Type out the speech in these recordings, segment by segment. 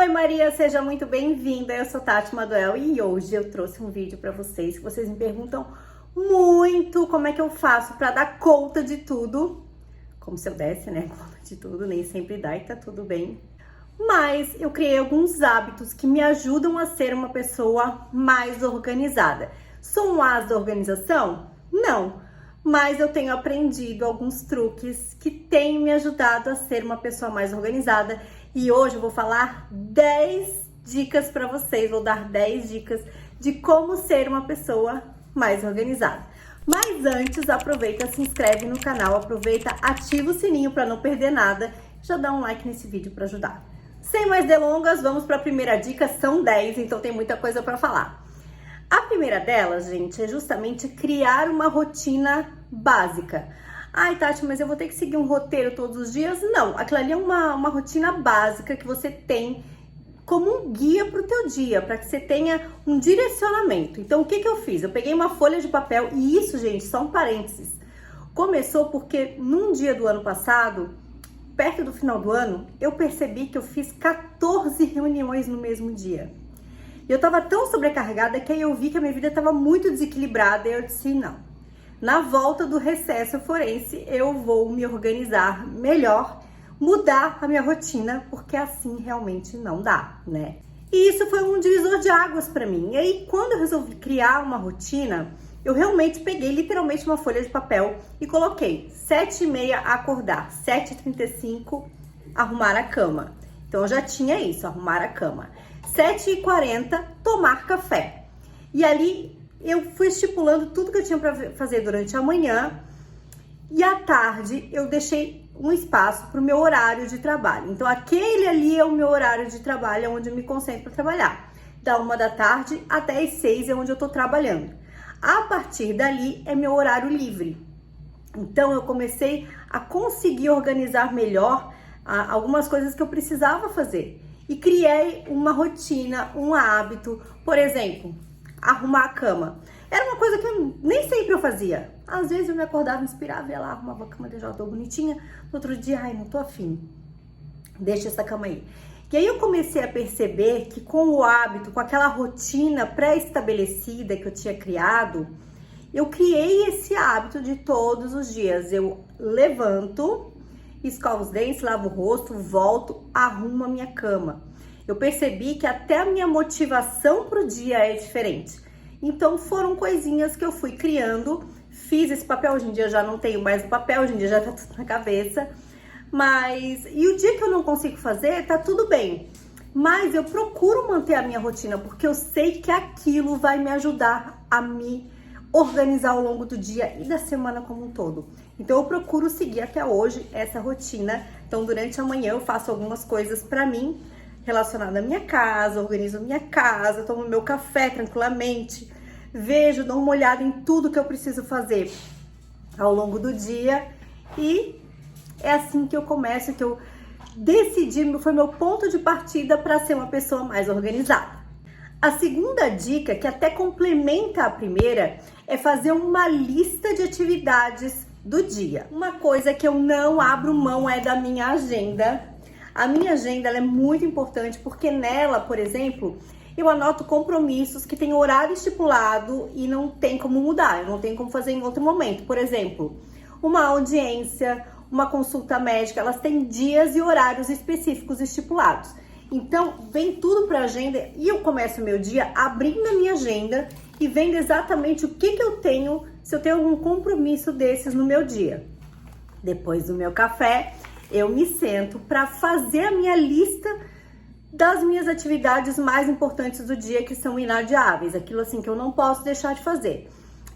Oi Maria, seja muito bem-vinda, eu sou Tati Maduel e hoje eu trouxe um vídeo para vocês que vocês me perguntam muito como é que eu faço para dar conta de tudo, como se eu desse, né, conta de tudo, nem sempre dá e tá tudo bem, mas eu criei alguns hábitos que me ajudam a ser uma pessoa mais organizada. Sou um as da organização? Não, mas eu tenho aprendido alguns truques que têm me ajudado a ser uma pessoa mais organizada. E hoje eu vou falar 10 dicas para vocês, vou dar 10 dicas de como ser uma pessoa mais organizada. Mas antes, aproveita, se inscreve no canal, aproveita, ativa o sininho para não perder nada, já dá um like nesse vídeo para ajudar. Sem mais delongas, vamos para a primeira dica, são 10, então tem muita coisa para falar. A primeira delas, gente, é justamente criar uma rotina básica. Ai, Tati, mas eu vou ter que seguir um roteiro todos os dias? Não, aquilo ali é uma rotina básica que você tem como um guia para o teu dia, para que você tenha um direcionamento. Então, o que eu fiz? Eu peguei uma folha de papel e isso, gente, só um parênteses. Começou porque num dia do ano passado, perto do final do ano, eu percebi que eu fiz 14 reuniões no mesmo dia. E eu tava tão sobrecarregada que aí eu vi que a minha vida estava muito desequilibrada e eu disse, não. Na volta do recesso forense, eu vou me organizar melhor, mudar a minha rotina, porque assim realmente não dá, né? E isso foi um divisor de águas para mim. E aí, quando eu resolvi criar uma rotina, eu realmente peguei literalmente uma folha de papel e coloquei 7h30 acordar, 7h35 arrumar a cama. Então, eu já tinha isso, arrumar a cama. 7h40 tomar café. E ali eu fui estipulando tudo que eu tinha para fazer durante a manhã e à tarde eu deixei um espaço para o meu horário de trabalho. Então, aquele ali é o meu horário de trabalho, é onde eu me concentro para trabalhar. Da 1 da tarde até as 6 é onde eu estou trabalhando. A partir dali é meu horário livre. Então, eu comecei a conseguir organizar melhor algumas coisas que eu precisava fazer. E criei uma rotina, um hábito, por exemplo, arrumar a cama. Era uma coisa que nem sempre eu fazia. Às vezes eu me acordava, inspirava, ia lá, arrumava a cama, deixava toda bonitinha. No outro dia, ai, não tô afim. Deixa essa cama aí. E aí eu comecei a perceber que com o hábito, com aquela rotina pré-estabelecida que eu tinha criado, eu criei esse hábito de todos os dias. Eu levanto, escovo os dentes, lavo o rosto, volto, arrumo a minha cama. Eu percebi que até a minha motivação pro dia é diferente. Então foram coisinhas que eu fui criando, fiz esse papel, hoje em dia eu já não tenho mais o papel, hoje em dia já tá tudo na cabeça. Mas, e o dia que eu não consigo fazer, tá tudo bem. Mas eu procuro manter a minha rotina, porque eu sei que aquilo vai me ajudar a me organizar ao longo do dia e da semana como um todo. Então eu procuro seguir até hoje essa rotina. Então durante a manhã eu faço algumas coisas pra mim, relacionada à minha casa, organizo minha casa, tomo meu café tranquilamente, vejo, dou uma olhada em tudo que eu preciso fazer ao longo do dia e é assim que eu começo, que eu decidi, foi meu ponto de partida para ser uma pessoa mais organizada. A segunda dica, que até complementa a primeira, é fazer uma lista de atividades do dia. Uma coisa que eu não abro mão é da minha agenda. A minha agenda ela é muito importante porque nela, por exemplo, eu anoto compromissos que tem horário estipulado e não tem como mudar, eu não tenho como fazer em outro momento. Por exemplo, uma audiência, uma consulta médica, elas têm dias e horários específicos estipulados. Então, vem tudo para a agenda e eu começo o meu dia abrindo a minha agenda e vendo exatamente o que eu tenho, se eu tenho algum compromisso desses no meu dia. Depois do meu café, eu me sento para fazer a minha lista das minhas atividades mais importantes do dia, que são inadiáveis, aquilo assim que eu não posso deixar de fazer.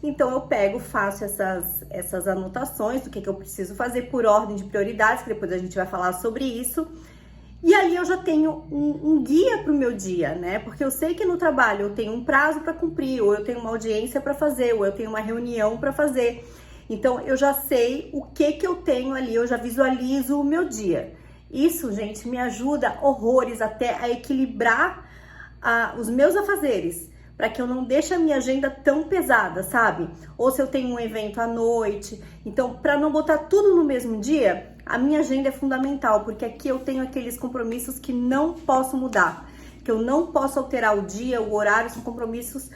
Então eu pego, faço essas anotações do que eu preciso fazer por ordem de prioridades, que depois a gente vai falar sobre isso. E ali eu já tenho um guia para o meu dia, né? Porque eu sei que no trabalho eu tenho um prazo para cumprir, ou eu tenho uma audiência para fazer, ou eu tenho uma reunião para fazer. Então, eu já sei o que eu tenho ali, eu já visualizo o meu dia. Isso, gente, me ajuda horrores até a equilibrar os meus afazeres, para que eu não deixe a minha agenda tão pesada, sabe? Ou se eu tenho um evento à noite. Então, para não botar tudo no mesmo dia, A minha agenda é fundamental, porque aqui eu tenho aqueles compromissos que não posso mudar, que eu não posso alterar o dia, o horário, são compromissos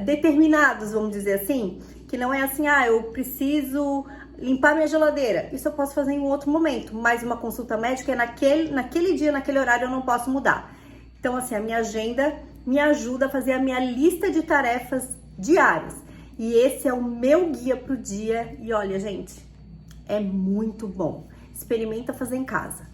determinados, vamos dizer assim, que não é assim, eu preciso limpar minha geladeira. Isso eu posso fazer em um outro momento, mas uma consulta médica é naquele dia, naquele horário, eu não posso mudar. Então, assim, a minha agenda me ajuda a fazer a minha lista de tarefas diárias. E esse é o meu guia pro dia. E olha, gente, é muito bom. Experimenta fazer em casa.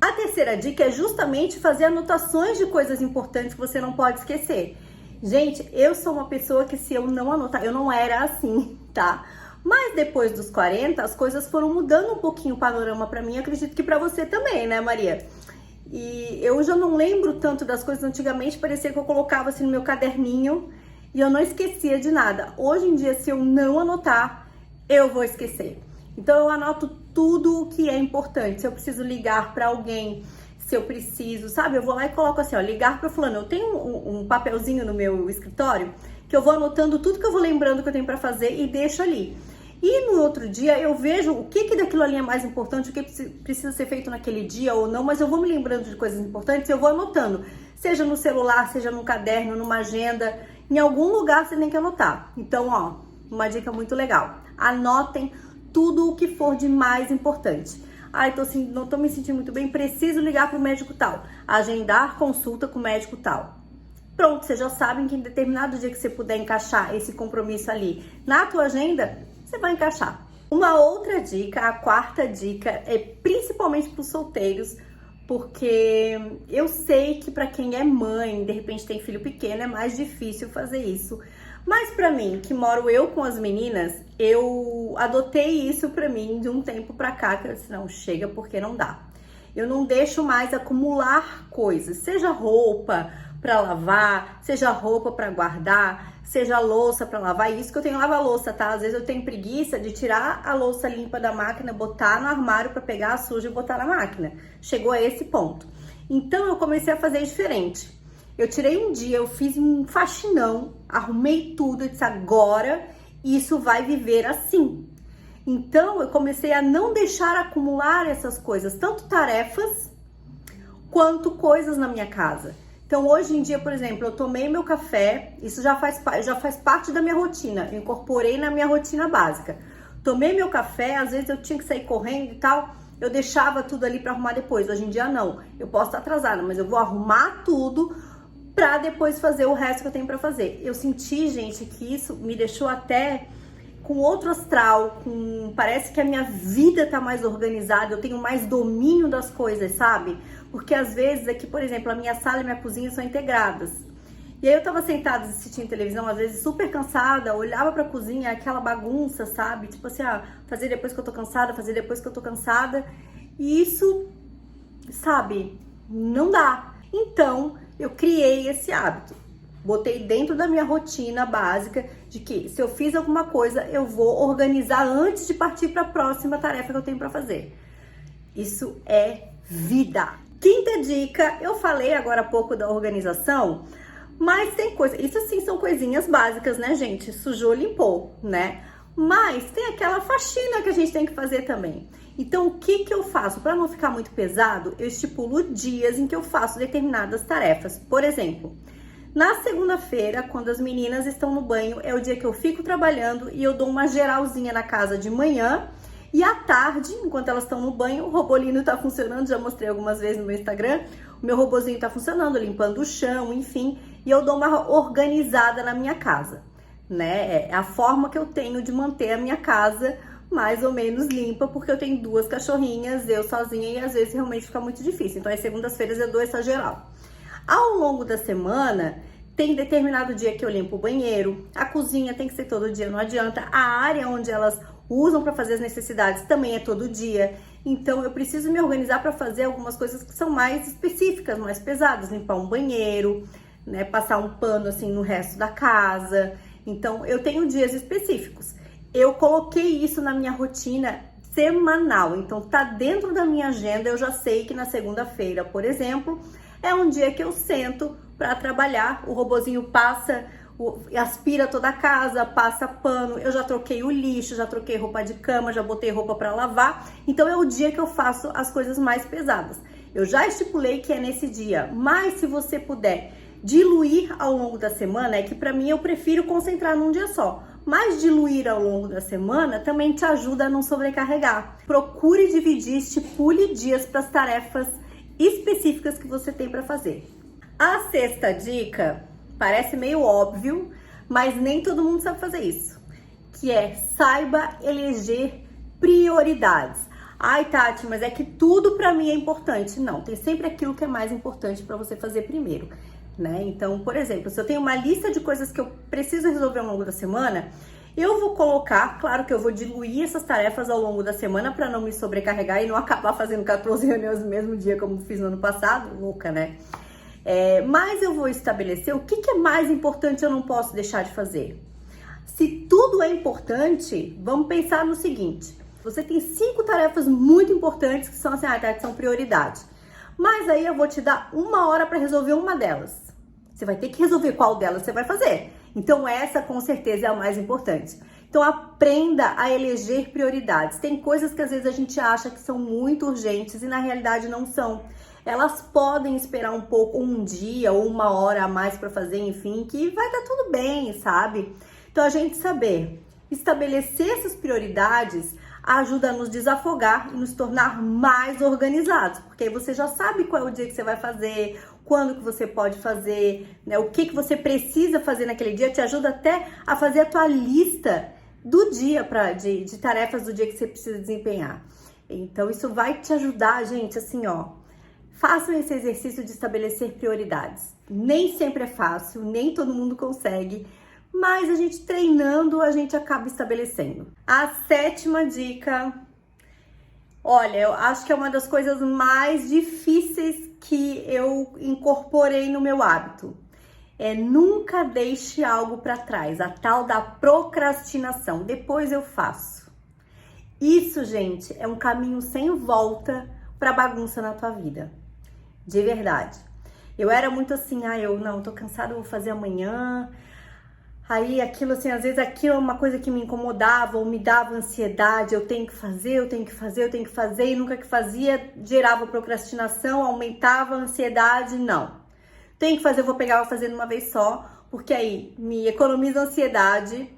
A terceira dica é justamente fazer anotações de coisas importantes que você não pode esquecer. Gente, eu sou uma pessoa que se eu não anotar, eu não era assim, tá? Mas depois dos 40, as coisas foram mudando um pouquinho o panorama pra mim, acredito que pra você também, né, Maria? E eu já não lembro tanto das coisas. Antigamente parecia que eu colocava assim no meu caderninho e eu não esquecia de nada. Hoje em dia, se eu não anotar, eu vou esquecer. Então eu anoto tudo o que é importante. Se eu preciso ligar pra alguém, se eu preciso, sabe? Eu vou lá e coloco assim, ó, ligar pra fulano. Eu tenho um papelzinho no meu escritório que eu vou anotando tudo que eu vou lembrando que eu tenho pra fazer e deixo ali. E no outro dia eu vejo o que daquilo ali é mais importante, o que precisa ser feito naquele dia ou não, mas eu vou me lembrando de coisas importantes e eu vou anotando. Seja no celular, seja no caderno, numa agenda, em algum lugar você tem que anotar. Então, ó, uma dica muito legal. Anotem tudo o que for de mais importante. Não tô me sentindo muito bem, preciso ligar pro médico tal. Agendar consulta com o médico tal. Pronto, vocês já sabem que em determinado dia que você puder encaixar esse compromisso ali na tua agenda, você vai encaixar. Uma outra dica, a quarta dica, é principalmente para os solteiros, porque eu sei que para quem é mãe, de repente tem filho pequeno, é mais difícil fazer isso. Mas para mim, que moro eu com as meninas, eu adotei isso para mim de um tempo para cá, que eu disse, não, chega porque não dá. Eu não deixo mais acumular coisas, seja roupa para lavar, seja roupa para guardar, seja louça para lavar. Isso que eu tenho lava-louça, tá? Às vezes eu tenho preguiça de tirar a louça limpa da máquina, botar no armário para pegar a suja e botar na máquina. Chegou a esse ponto. Então eu comecei a fazer diferente. Eu tirei um dia, eu fiz um faxinão, arrumei tudo, eu disse, agora isso vai viver assim. Então eu comecei a não deixar acumular essas coisas, tanto tarefas quanto coisas na minha casa. Então hoje em dia, por exemplo, eu tomei meu café, isso já faz parte da minha rotina, eu incorporei na minha rotina básica. Tomei meu café, às vezes eu tinha que sair correndo e tal, eu deixava tudo ali para arrumar depois. Hoje em dia não, eu posso estar atrasada, mas eu vou arrumar tudo para depois fazer o resto que eu tenho para fazer. Eu senti, gente, que isso me deixou até com outro astral, parece que a minha vida tá mais organizada, eu tenho mais domínio das coisas, sabe? Porque às vezes aqui, por exemplo, a minha sala e minha cozinha são integradas. E aí eu tava sentada assistindo televisão, às vezes super cansada, olhava pra cozinha, aquela bagunça, sabe? Tipo assim, fazer depois que eu tô cansada, fazer depois que eu tô cansada. E isso, sabe, não dá. Então, eu criei esse hábito. Botei dentro da minha rotina básica de que se eu fiz alguma coisa, eu vou organizar antes de partir para a próxima tarefa que eu tenho para fazer. Isso é vida. Quinta dica, eu falei agora há pouco da organização, mas tem coisa, isso assim são coisinhas básicas, né, gente? Sujou, limpou, né? Mas tem aquela faxina que a gente tem que fazer também. Então, o que eu faço? Para não ficar muito pesado, eu estipulo dias em que eu faço determinadas tarefas. Por exemplo, na segunda-feira, quando as meninas estão no banho, é o dia que eu fico trabalhando e eu dou uma geralzinha na casa de manhã. E à tarde, enquanto elas estão no banho, o robolino tá funcionando, já mostrei algumas vezes no meu Instagram. O meu robozinho tá funcionando, limpando o chão, enfim. E eu dou uma organizada na minha casa, né? É a forma que eu tenho de manter a minha casa mais ou menos limpa, porque eu tenho 2 cachorrinhas, eu sozinha, e às vezes realmente fica muito difícil. Então, às segundas-feiras eu dou essa geral. Ao longo da semana, tem determinado dia que eu limpo o banheiro, a cozinha tem que ser todo dia, não adianta. A área onde elas usam para fazer as necessidades também é todo dia. Então, eu preciso me organizar para fazer algumas coisas que são mais específicas, mais pesadas. Limpar um banheiro, né, passar um pano assim no resto da casa. Então, eu tenho dias específicos. Eu coloquei isso na minha rotina semanal. Então, tá dentro da minha agenda. Eu já sei que na segunda-feira, por exemplo, é um dia que eu sento para trabalhar. O robozinho passa aspira toda a casa, passa pano, eu já troquei o lixo, já troquei roupa de cama, já botei roupa para lavar. Então é o dia que eu faço as coisas mais pesadas. Eu já estipulei que é nesse dia, mas se você puder diluir ao longo da semana, é que para mim eu prefiro concentrar num dia só. Mas diluir ao longo da semana também te ajuda a não sobrecarregar. Procure dividir, estipule dias para as tarefas específicas que você tem para fazer. A sexta dica parece meio óbvio, mas nem todo mundo sabe fazer isso, que é saiba eleger prioridades. Ai, Tati, mas é que tudo para mim é importante. Não, tem sempre aquilo que é mais importante para você fazer primeiro, né? Então, por exemplo, se eu tenho uma lista de coisas que eu preciso resolver ao longo da semana, eu vou colocar, claro que eu vou diluir essas tarefas ao longo da semana para não me sobrecarregar e não acabar fazendo 14 reuniões no mesmo dia, como fiz no ano passado, louca, né? Mas eu vou estabelecer o que é mais importante, eu não posso deixar de fazer. Se tudo é importante, vamos pensar no seguinte: você tem 5 tarefas muito importantes que são assim, são prioridades. Mas aí eu vou te dar 1 hora para resolver uma delas. Você vai ter que resolver qual delas você vai fazer. Então essa com certeza é a mais importante. Então aprenda a eleger prioridades. Tem coisas que às vezes a gente acha que são muito urgentes e na realidade não são. Elas podem esperar um pouco, um dia ou 1 hora a mais para fazer, enfim, que vai dar tudo bem, sabe? Então a gente saber estabelecer essas prioridades ajuda a nos desafogar e nos tornar mais organizados, porque aí você já sabe qual é o dia que você vai fazer, quando que você pode fazer, né? O que você precisa fazer naquele dia, te ajuda até a fazer a tua lista do dia de tarefas do dia que você precisa desempenhar. Então isso vai te ajudar, gente, assim, ó. Façam esse exercício de estabelecer prioridades. Nem sempre é fácil, nem todo mundo consegue, mas a gente treinando, a gente acaba estabelecendo. A 7ª dica, olha, eu acho que é uma das coisas mais difíceis que eu incorporei no meu hábito. Nunca deixe algo para trás, a tal da procrastinação. Depois eu faço. Isso, gente, é um caminho sem volta para bagunça na tua vida. De verdade. Eu era muito assim, tô cansada, vou fazer amanhã. Aí aquilo assim, às vezes aquilo é uma coisa que me incomodava ou me dava ansiedade, eu tenho que fazer, e nunca que fazia, gerava procrastinação, aumentava a ansiedade, não. Tenho que fazer, vou fazer de uma vez só, porque aí me economiza ansiedade,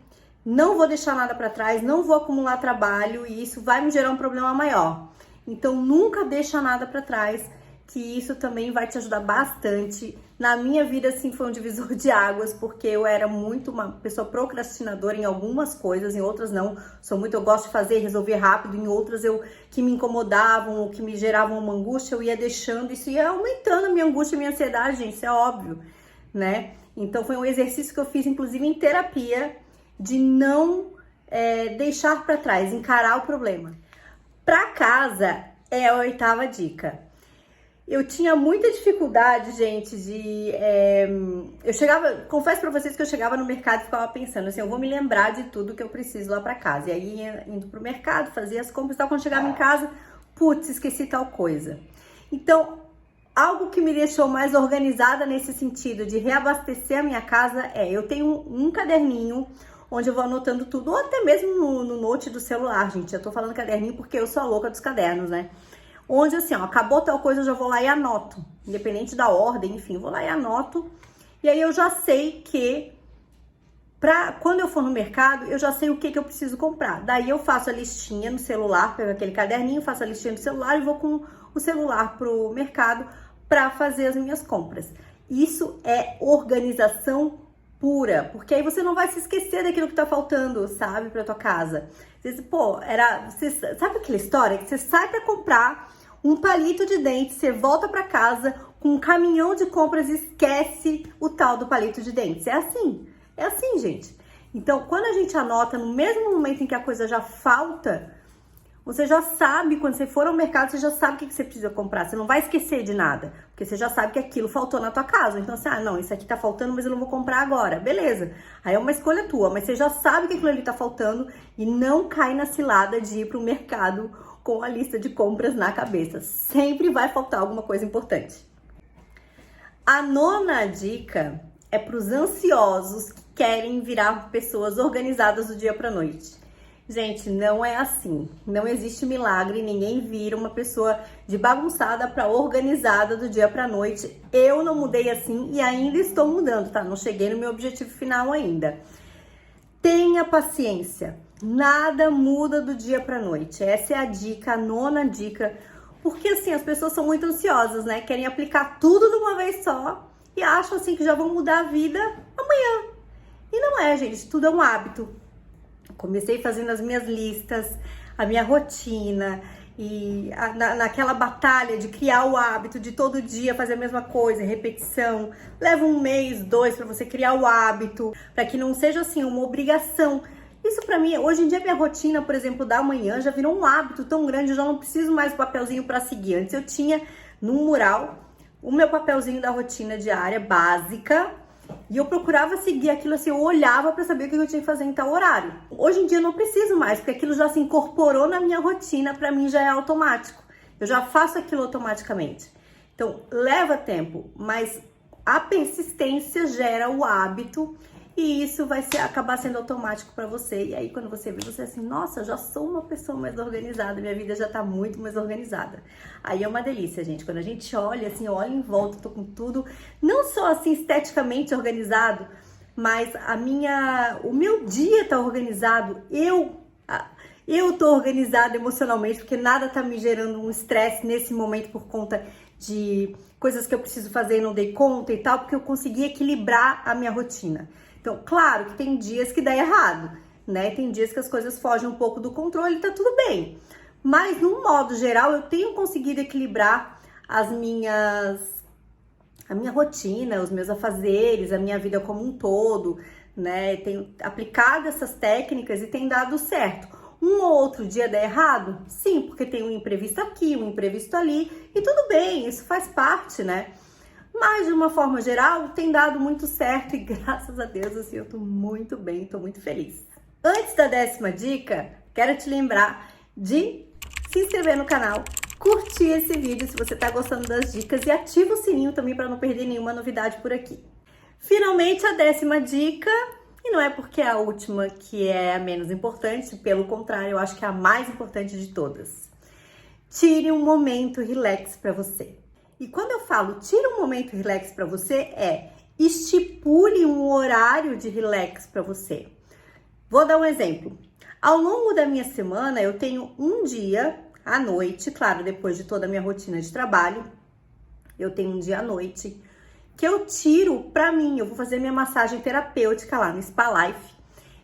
não vou deixar nada para trás, não vou acumular trabalho e isso vai me gerar um problema maior. Então nunca deixa nada para trás, que isso também vai te ajudar bastante. Na minha vida, assim, foi um divisor de águas, porque eu era muito uma pessoa procrastinadora em algumas coisas, em outras não. Eu gosto de fazer, resolver rápido, em outras que me incomodavam, ou que me geravam uma angústia, eu ia deixando, isso ia aumentando a minha angústia e a minha ansiedade, gente, isso é óbvio, né? Então foi um exercício que eu fiz, inclusive, em terapia, de não deixar para trás, encarar o problema. Para casa é a 8ª dica. Eu tinha muita dificuldade, gente, confesso pra vocês que eu chegava no mercado e ficava pensando assim, eu vou me lembrar de tudo que eu preciso lá pra casa. E aí, indo pro mercado, fazia as compras e tal, quando chegava em casa, putz, esqueci tal coisa. Então, algo que me deixou mais organizada nesse sentido de reabastecer a minha casa eu tenho um caderninho onde eu vou anotando tudo, ou até mesmo no note do celular, gente. Eu tô falando caderninho porque eu sou a louca dos cadernos, né? Onde assim, acabou tal coisa, eu já vou lá e anoto. Independente da ordem, enfim, vou lá e anoto. E aí eu já sei que, quando eu for no mercado, eu já sei o que eu preciso comprar. Daí eu faço a listinha no celular, pego aquele caderninho, faço a listinha no celular e vou com o celular pro mercado para fazer as minhas compras. Isso é organização pura, porque aí você não vai se esquecer daquilo que tá faltando, sabe, pra tua casa. Às vezes, sabe aquela história que você sai pra comprar um palito de dente, você volta pra casa com um caminhão de compras e esquece o tal do palito de dentes. É assim, gente. Então, quando a gente anota no mesmo momento em que a coisa já falta, você já sabe, quando você for ao mercado, você já sabe o que você precisa comprar. Você não vai esquecer de nada, porque você já sabe que aquilo faltou na tua casa. Então, assim, não, isso aqui tá faltando, mas eu não vou comprar agora. Beleza. Aí é uma escolha tua, mas você já sabe que aquilo ali tá faltando e não cai na cilada de ir pro mercado com a lista de compras na cabeça. Sempre vai faltar alguma coisa importante. A 9ª dica é pros ansiosos que querem virar pessoas organizadas do dia para noite. Gente, não é assim. Não existe milagre, ninguém vira uma pessoa de bagunçada para organizada do dia para noite. Eu não mudei assim e ainda estou mudando, tá? Não cheguei no meu objetivo final ainda. Tenha paciência. Nada muda do dia para noite. Essa é a dica, a nona dica. Porque assim, as pessoas são muito ansiosas, né? Querem aplicar tudo de uma vez só e acham assim que já vão mudar a vida amanhã. E não é, gente. Tudo é um hábito. Comecei fazendo as minhas listas, a minha rotina e naquela batalha de criar o hábito de todo dia fazer a mesma coisa, repetição. Leva 1 mês, 2 para você criar o hábito, para que não seja assim uma obrigação. Isso para mim, hoje em dia minha rotina, por exemplo, da manhã já virou um hábito tão grande, eu já não preciso mais do papelzinho para seguir. Antes eu tinha num mural o meu papelzinho da rotina diária básica. E eu procurava seguir aquilo assim, eu olhava para saber o que eu tinha que fazer em tal horário. Hoje em dia eu não preciso mais, porque aquilo já se incorporou na minha rotina, para mim já é automático. Eu já faço aquilo automaticamente. Então, leva tempo, mas a persistência gera o hábito e isso vai acabar sendo automático para você. E aí, quando você vê, você é assim, nossa, já sou uma pessoa mais organizada, minha vida já tá muito mais organizada. Aí é uma delícia, gente. Quando a gente olha, assim, olha em volta, tô com tudo, não só assim esteticamente organizado, mas o meu dia tá organizado, eu tô organizada emocionalmente, porque nada tá me gerando um estresse nesse momento por conta de coisas que eu preciso fazer e não dei conta e tal, porque eu consegui equilibrar a minha rotina. Então, claro que tem dias que dá errado, né? Tem dias que as coisas fogem um pouco do controle e tá tudo bem. Mas, no modo geral, eu tenho conseguido equilibrar a minha rotina, os meus afazeres, a minha vida como um todo, né? Tenho aplicado essas técnicas e tem dado certo. Um ou outro dia dá errado? Sim, porque tem um imprevisto aqui, um imprevisto ali, e tudo bem, isso faz parte, né? Mas, de uma forma geral, tem dado muito certo e graças a Deus, assim, eu tô muito bem, tô muito feliz. Antes da 10ª dica, quero te lembrar de se inscrever no canal, curtir esse vídeo se você tá gostando das dicas e ativa o sininho também para não perder nenhuma novidade por aqui. Finalmente, a 10ª dica, e não é porque é a última que é a menos importante, pelo contrário, eu acho que é a mais importante de todas. Tire um momento relax para você. E quando eu falo tira um momento relax para você, estipule um horário de relax para você. Vou dar um exemplo. Ao longo da minha semana, eu tenho um dia à noite, claro, depois de toda a minha rotina de trabalho, eu tenho um dia à noite que eu tiro para mim. Eu vou fazer minha massagem terapêutica lá no Spa Life.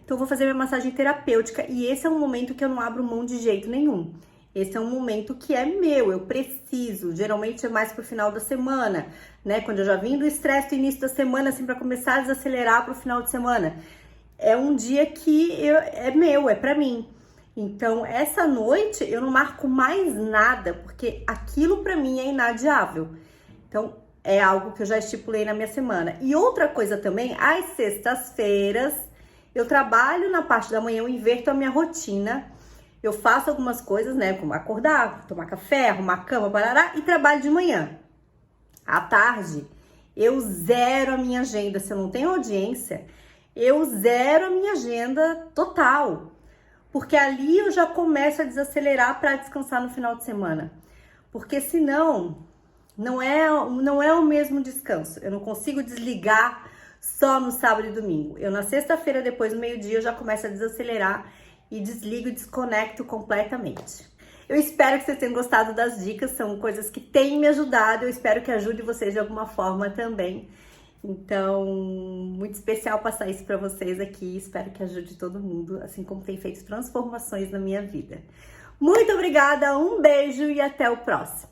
Então, eu vou fazer minha massagem terapêutica e esse é um momento que eu não abro mão de jeito nenhum. Esse é um momento que é meu, eu preciso. Geralmente é mais pro final da semana, né? Quando eu já vim do estresse do início da semana, assim, para começar a desacelerar pro final de semana. É um dia que é meu, é pra mim. Então, essa noite eu não marco mais nada, porque aquilo pra mim é inadiável. Então, é algo que eu já estipulei na minha semana. E outra coisa também, às sextas-feiras, eu trabalho na parte da manhã, eu inverto a minha rotina. Eu faço algumas coisas, né, como acordar, tomar café, arrumar a cama, barará, e trabalho de manhã. À tarde, eu zero a minha agenda. Se eu não tenho audiência, eu zero a minha agenda total. Porque ali eu já começo a desacelerar para descansar no final de semana. Porque senão, não é o mesmo descanso. Eu não consigo desligar só no sábado e domingo. Eu na sexta-feira, depois do meio-dia, eu já começo a desacelerar e desligo e desconecto completamente. Eu espero que vocês tenham gostado das dicas, são coisas que têm me ajudado, eu espero que ajude vocês de alguma forma também. Então, muito especial passar isso para vocês aqui, espero que ajude todo mundo, assim como tem feito transformações na minha vida. Muito obrigada, um beijo e até o próximo!